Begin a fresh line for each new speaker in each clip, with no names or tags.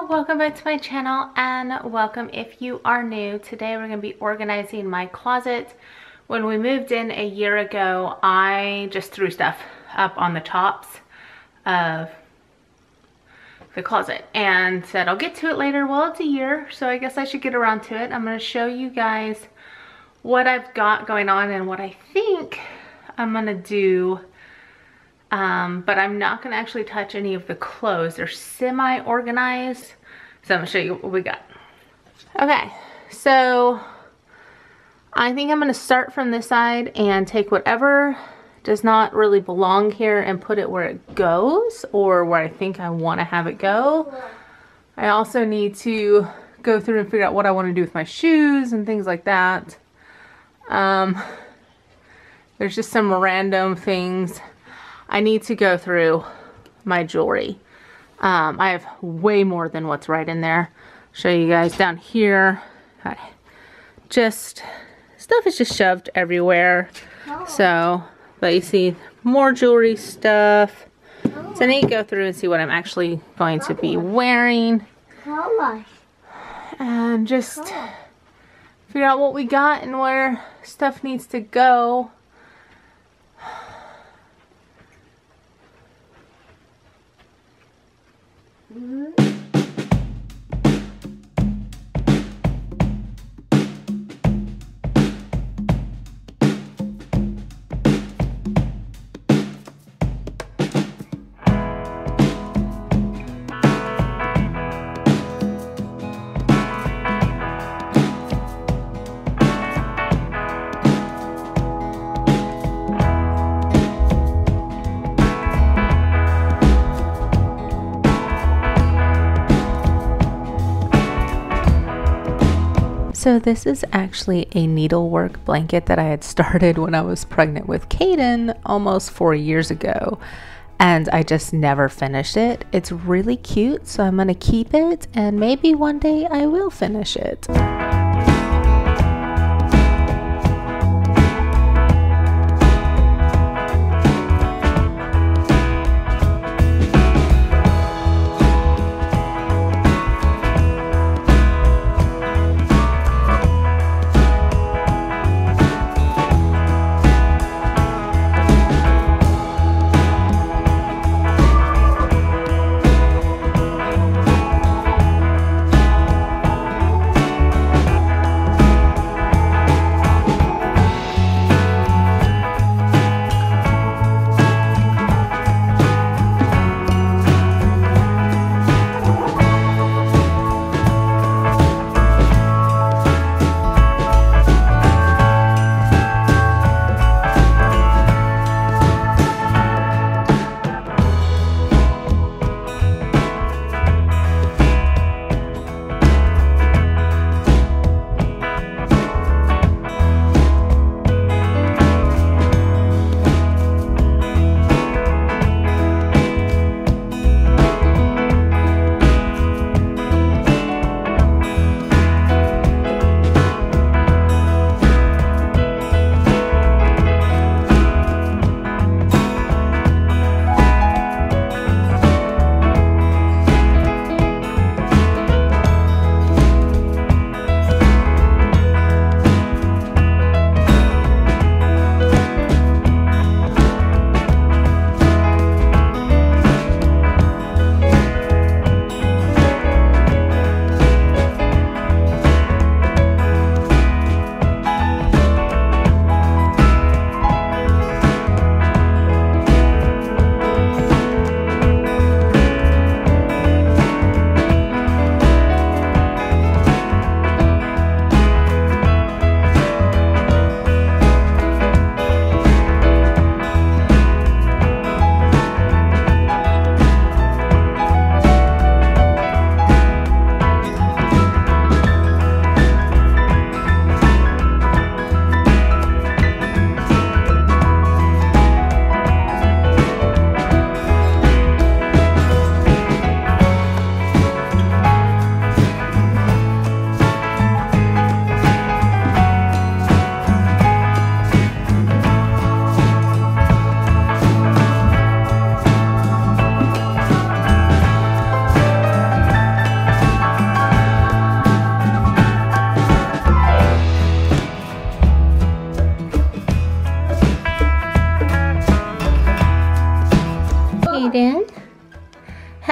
welcome back to my channel, and welcome if you are new. Today we're going to be organizing my closet. When we moved in a year ago, I just threw stuff up on the tops of the closet and said I'll get to it later. Well, it's a year, so I guess I should get around to it. I'm going to show you guys what I've got going on and what I think I'm going to do. But I'm not going to actually touch any of the clothes. They're semi-organized. So I'm going to show you what we got. Okay, so I think I'm going to start from this side and take whatever does not really belong here and put it where it goes, or where I think I want to have it go. I also need to go through and figure out what I want to do with my shoes and things like that. There's just some random things. I need to go through my jewelry. I have way more than what's right in there. Show you guys down here. Just stuff is just shoved everywhere. So, but you see more jewelry stuff. So I need to go through and see what I'm actually going to be wearing. And just figure out what we got and where stuff needs to go. So this is actually a needlework blanket that I had started when I was pregnant with Caden almost 4 years ago, and I just never finished it. It's really cute, so I'm gonna keep it, and maybe one day I will finish it.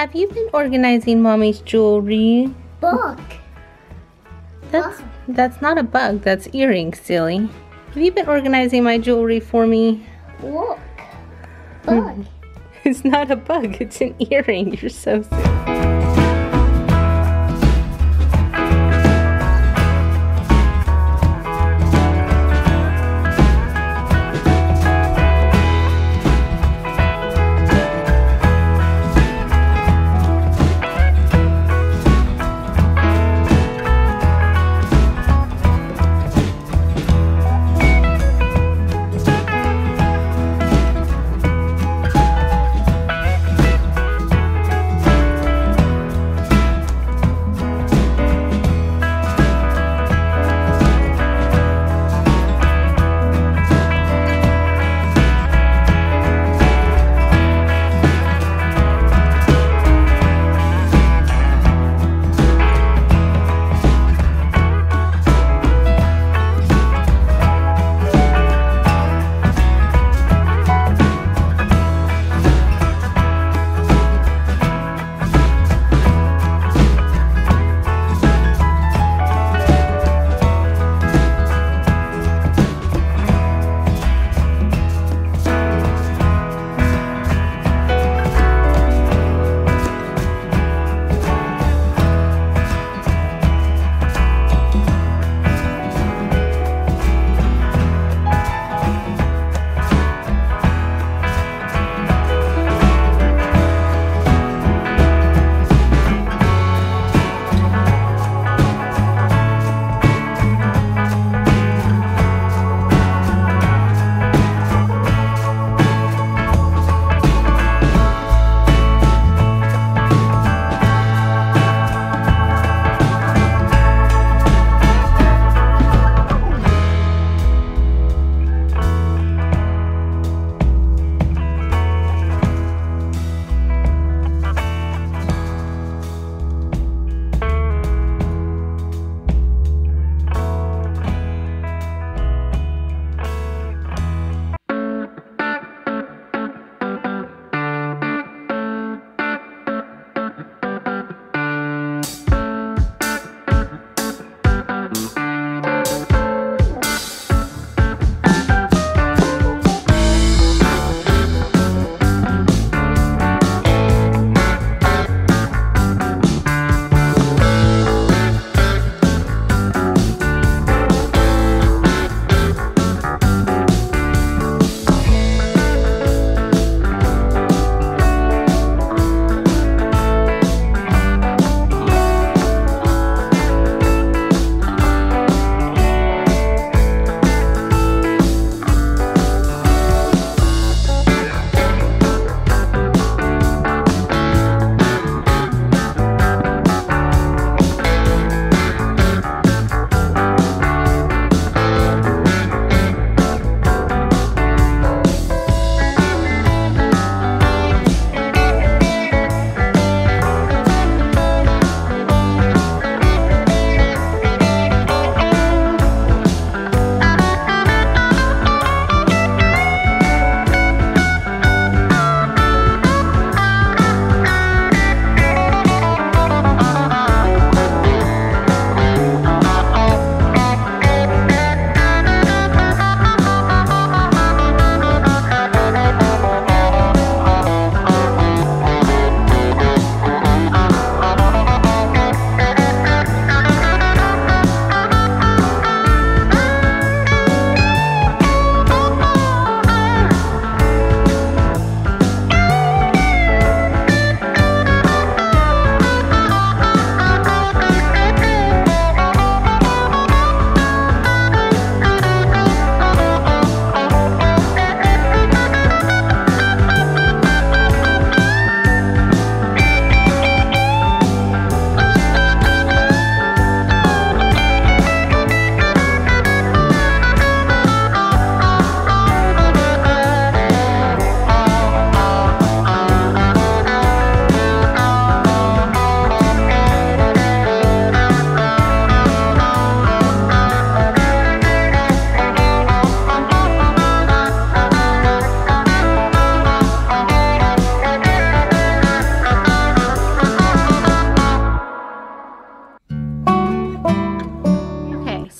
Have you been organizing Mommy's jewelry?
Book.
That's not a bug, that's earrings, silly. Have you been organizing my jewelry for me?
Look. Bug.
It's not a bug, it's an earring. You're so silly.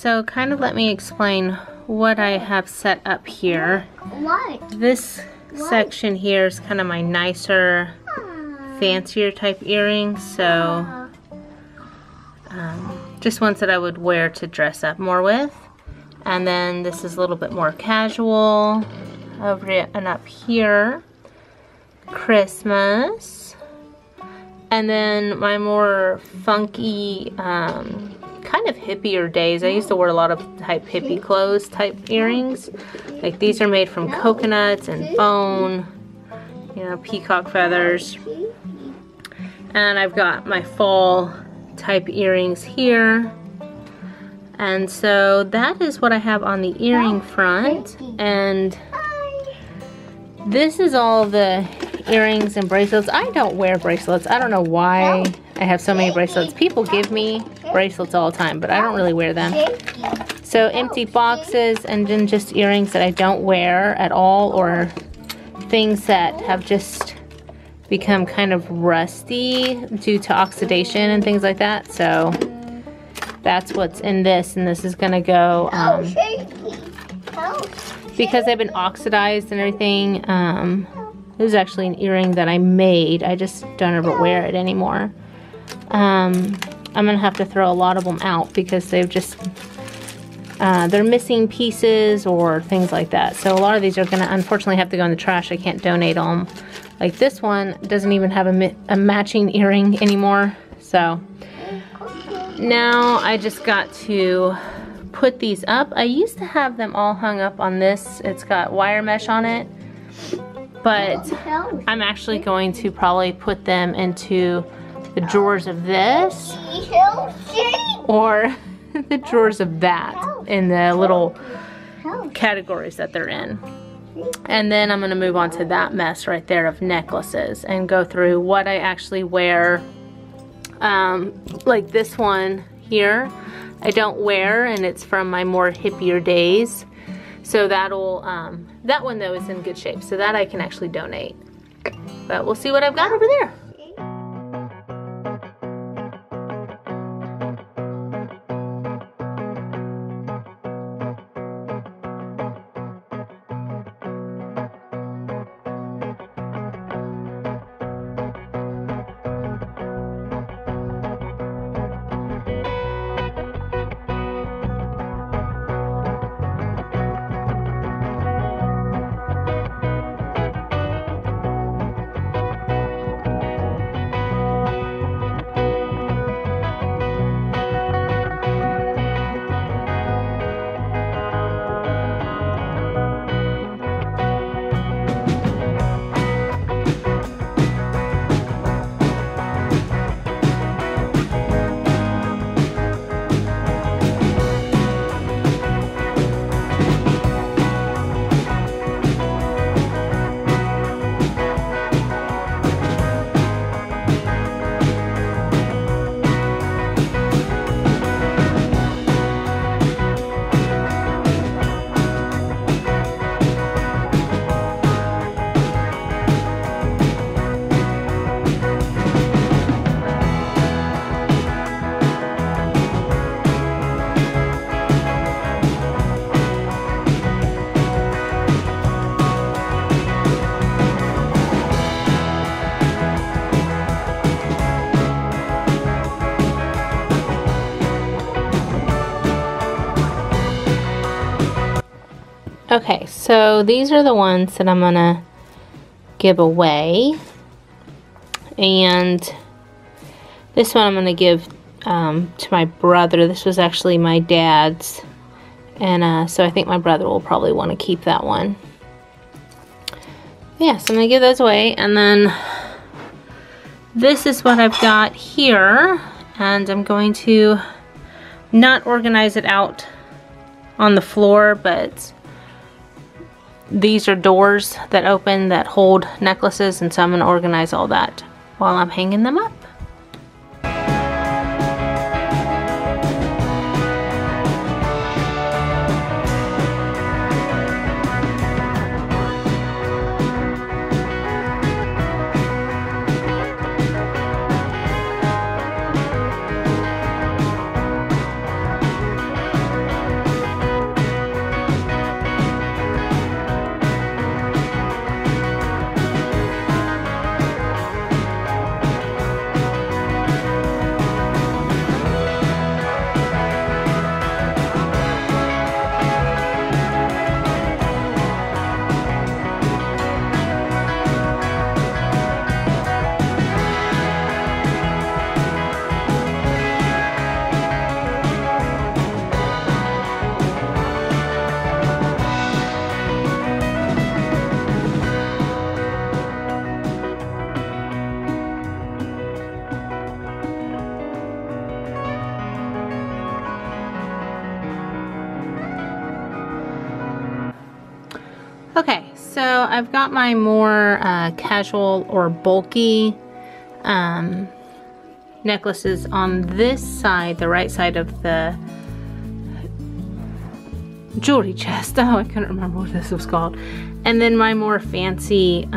so kind of let me explain what I have set up here.
What?
This section here is kind of my nicer, fancier type earrings, so just ones that I would wear to dress up more with. And then this is a little bit more casual. Over and up here, Christmas. And then my more funky, kind of hippier days. I used to wear a lot of hippie clothes type earrings. Like these are made from coconuts and bone, you know, peacock feathers. And I've got my fall type earrings here. And so that is what I have on the earring front. And this is all the earrings and bracelets. I don't wear bracelets. I don't know why I have so many bracelets. People give me bracelets all the time, but I don't really wear them. So empty boxes and then just earrings that I don't wear at all, or things that have just become kind of rusty due to oxidation and things like that. So that's what's in this, and this is gonna go because they've been oxidized and everything. This is actually an earring that I made. I just don't ever wear it anymore. I'm gonna have to throw a lot of them out because they've just they're missing pieces or things like that. So a lot of these are gonna unfortunately have to go in the trash. I can't donate them. Like this one doesn't even have a matching earring anymore. So now I just got to put these up. I used to have them all hung up on this. It's got wire mesh on it, but I'm actually going to probably put them into the drawers of this or the drawers of that in the little categories that they're in. And then I'm gonna move on to that mess right there of necklaces and go through what I actually wear. Like this one here, I don't wear, and it's from my more hippier days. So that'll, that one though is in good shape, so that I can actually donate. But we'll see what I've got over there. Okay, so these are the ones that I'm gonna give away, and this one I'm gonna give to my brother. This was actually my dad's, and so I think my brother will probably want to keep that one. Yeah, so I'm gonna give those away, and then this is what I've got here, and I'm going to not organize it out on the floor, but these are doors that open that hold necklaces, and so I'm going to organize all that while I'm hanging them up. So I've got my more casual or bulky necklaces on this side, the right side of the jewelry chest. Oh, I couldn't remember what this was called. And then my more fancy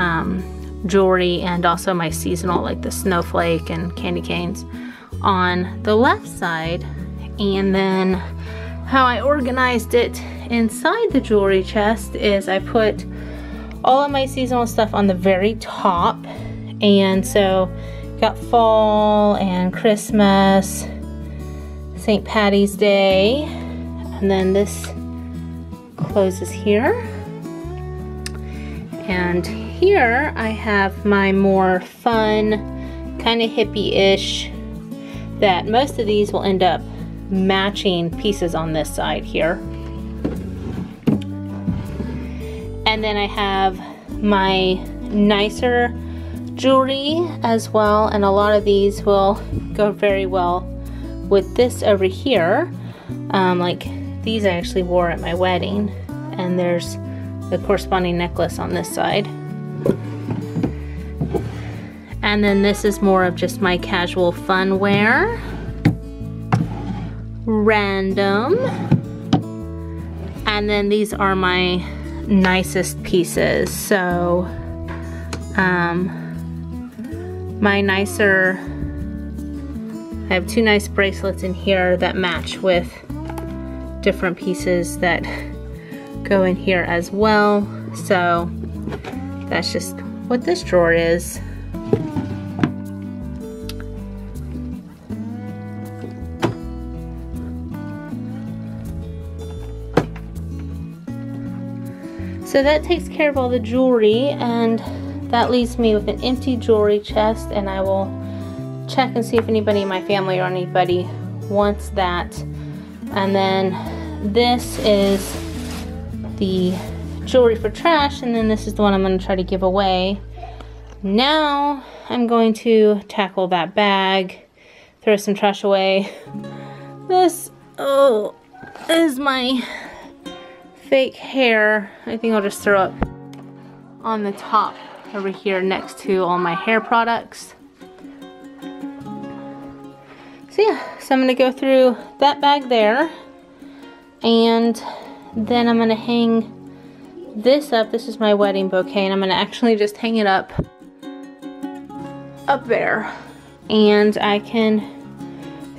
jewelry, and also my seasonal, like the snowflake and candy canes, on the left side. And then how I organized it inside the jewelry chest is I put all of my seasonal stuff on the very top. And so got fall and Christmas, St. Patty's Day, and then this closes here. And here I have my more fun, kind of hippie-ish, that most of these will end up matching pieces on this side here. And then I have my nicer jewelry as well, and a lot of these will go very well with this over here. Like these I actually wore at my wedding, and there's the corresponding necklace on this side. And then this is more of just my casual fun wear. Random. And then these are my nicest pieces. So my nicer, I have two nice bracelets in here that match with different pieces that go in here as well. So that's just what this drawer is. So that takes care of all the jewelry, and that leaves me with an empty jewelry chest, and I will check and see if anybody in my family or anybody wants that. And then this is the jewelry for trash, and then this is the one I'm going to try to give away. Now I'm going to tackle that bag, throw some trash away. This is my fake hair. I think I'll just throw it on the top over here next to all my hair products. So yeah, so I'm gonna go through that bag there, and then I'm gonna hang this up. This is my wedding bouquet, and I'm gonna actually just hang it up there, and I can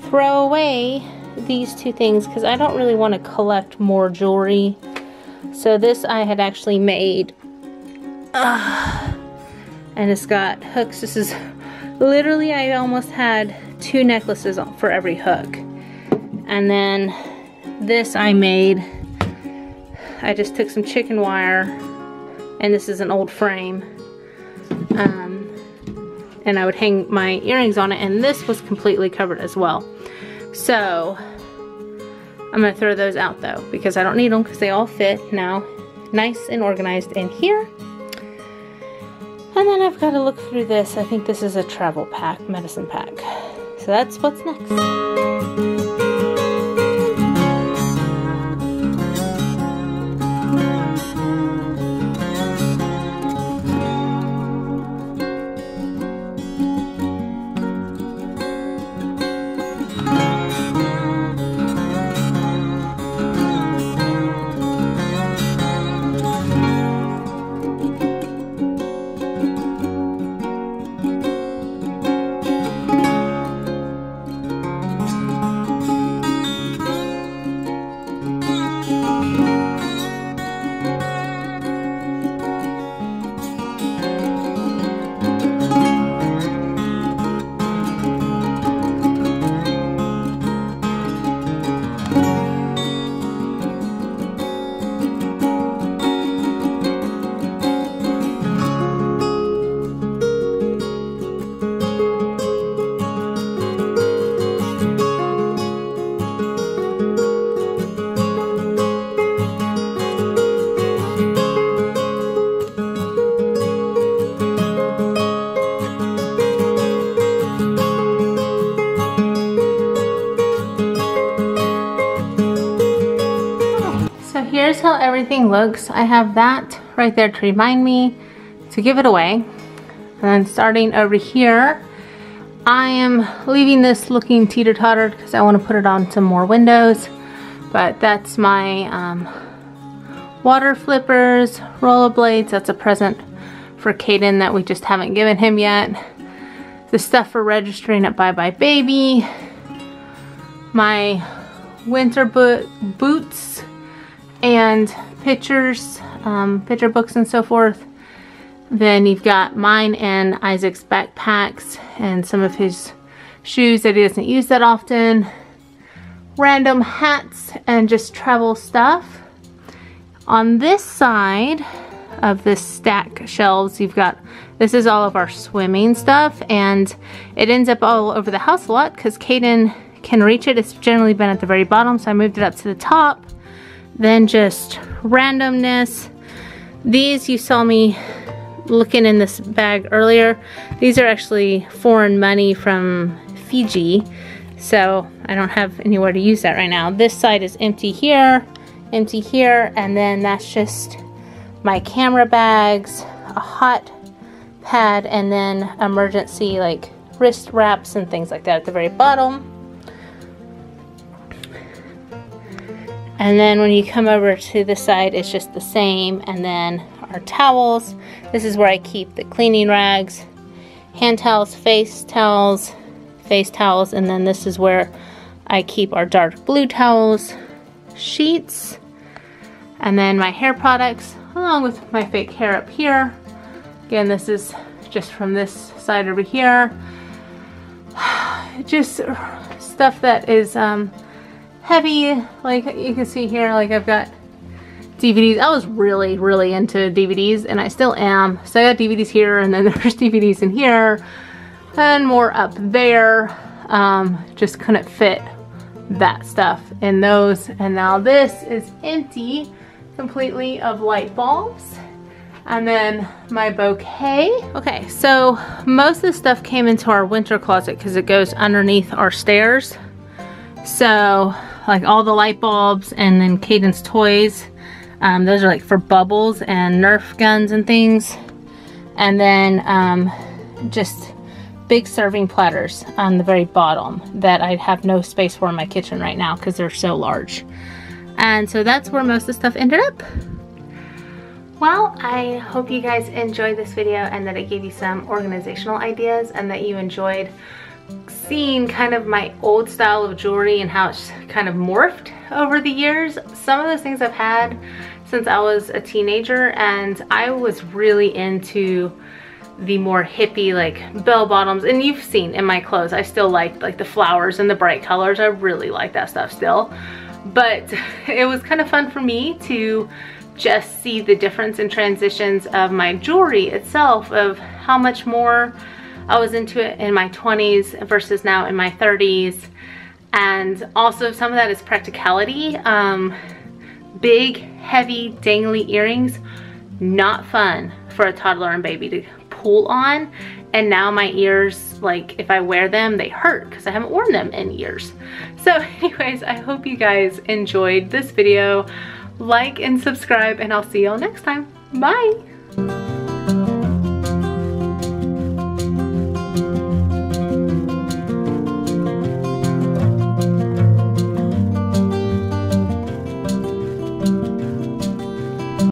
throw away these two things because I don't really want to collect more jewelry. So this I had actually made, and it's got hooks. This is literally, I almost had 2 necklaces for every hook. And then this I made, I just took some chicken wire, and this is an old frame, and I would hang my earrings on it, and this was completely covered as well. So I'm gonna throw those out though, because I don't need them, because they all fit now nice and organized in here. And then I've got to look through this. I think this is a travel pack, medicine pack. So that's what's next. Here's how everything looks. I have that right there to remind me to give it away. And then starting over here, I am leaving this looking teeter-tottered because I want to put it on some more windows. But that's my water flippers, rollerblades. That's a present for Caden that we just haven't given him yet. The stuff for registering at Bye Bye Baby. My winter boots and pictures, picture books and so forth. Then you've got mine and Isaac's backpacks and some of his shoes that he doesn't use that often. Random hats and just travel stuff. On this side of this stack shelves, you've got, this is all of our swimming stuff, and it ends up all over the house a lot because Caden can reach it. It's generally been at the very bottom, so I moved it up to the top. Then just randomness. These, you saw me looking in this bag earlier. These are actually foreign money from Fiji, so I don't have anywhere to use that right now. This side is empty here, and then that's just my camera bags, a hot pad, and then emergency like wrist wraps and things like that at the very bottom. And then when you come over to this side, it's just the same. And then our towels. This is where I keep the cleaning rags, hand towels, face towels, and then this is where I keep our dark blue towels, sheets, and then my hair products, along with my fake hair up here. Again, this is just from this side over here. Just stuff that is heavy, like you can see here, like I've got DVDs. I was really into DVDs, and I still am. So I got DVDs here, and then there's DVDs in here, and more up there. Just couldn't fit that stuff in those. And now this is empty completely of light bulbs. And then my bouquet. Okay, so most of the stuff came into our winter closet because it goes underneath our stairs. So like all the light bulbs, and then Caden's toys. Those are like for bubbles and Nerf guns and things. And then just big serving platters on the very bottom that I have no space for in my kitchen right now because they're so large. And so that's where most of the stuff ended up. Well, I hope you guys enjoyed this video and that it gave you some organizational ideas, and that you enjoyed seeing kind of my old style of jewelry and how it's kind of morphed over the years. Some of those things I've had since I was a teenager, and I was really into the more hippie like bell bottoms, and you've seen in my clothes I still like the flowers and the bright colors. I really like that stuff still, but it was kind of fun for me to just see the difference in transitions of my jewelry itself, of how much more I was into it in my 20s versus now in my 30s. And also some of that is practicality. Big, heavy, dangly earrings, not fun for a toddler and baby to pull on. And now my ears, like if I wear them, they hurt because I haven't worn them in years. So anyways, I hope you guys enjoyed this video. Like and subscribe, and I'll see y'all next time. Bye!